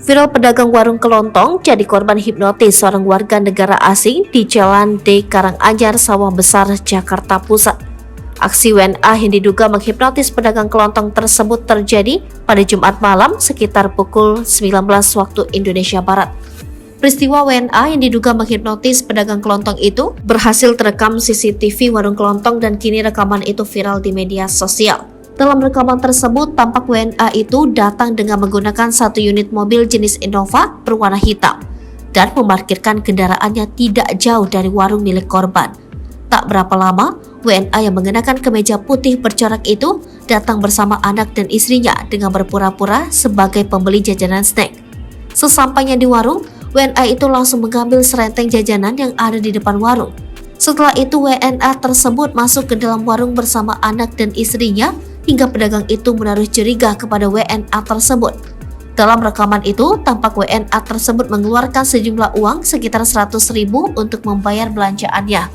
Viral pedagang warung kelontong jadi korban hipnotis seorang warga negara asing di Jalan D Karanganyar, Sawah Besar, Jakarta Pusat. Aksi WNA yang diduga menghipnotis pedagang kelontong tersebut terjadi pada Jumat malam sekitar pukul 19 waktu Indonesia Barat. Peristiwa WNA yang diduga menghipnotis pedagang kelontong itu berhasil terekam CCTV warung kelontong dan kini rekaman itu viral di media sosial. Dalam rekaman tersebut, tampak WNA itu datang dengan menggunakan satu unit mobil jenis Innova berwarna hitam dan memarkirkan kendaraannya tidak jauh dari warung milik korban. Tak berapa lama, WNA yang mengenakan kemeja putih bercorak itu datang bersama anak dan istrinya dengan berpura-pura sebagai pembeli jajanan snack. Sesampainya di warung, WNA itu langsung mengambil serenteng jajanan yang ada di depan warung. Setelah itu, WNA tersebut masuk ke dalam warung bersama anak dan istrinya hingga pedagang itu menaruh curiga kepada WNA tersebut. Dalam rekaman itu, tampak WNA tersebut mengeluarkan sejumlah uang sekitar 100.000 untuk membayar belanjaannya.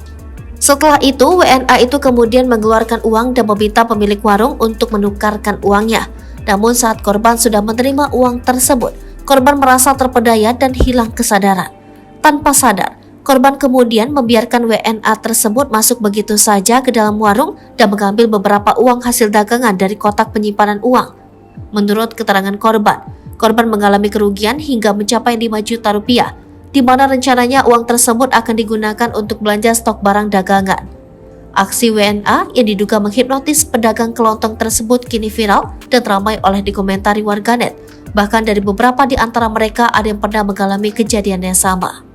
Setelah itu, WNA itu kemudian mengeluarkan uang dan meminta pemilik warung untuk menukarkan uangnya. Namun saat korban sudah menerima uang tersebut, korban merasa terpedaya dan hilang kesadaran. Tanpa sadar, korban kemudian membiarkan WNA tersebut masuk begitu saja ke dalam warung dan mengambil beberapa uang hasil dagangan dari kotak penyimpanan uang. Menurut keterangan korban mengalami kerugian hingga mencapai 5 juta rupiah, di mana rencananya uang tersebut akan digunakan untuk belanja stok barang dagangan. Aksi WNA yang diduga menghipnotis pedagang kelontong tersebut kini viral dan ramai oleh dikomentari warganet. Bahkan dari beberapa di antara mereka ada yang pernah mengalami kejadian yang sama.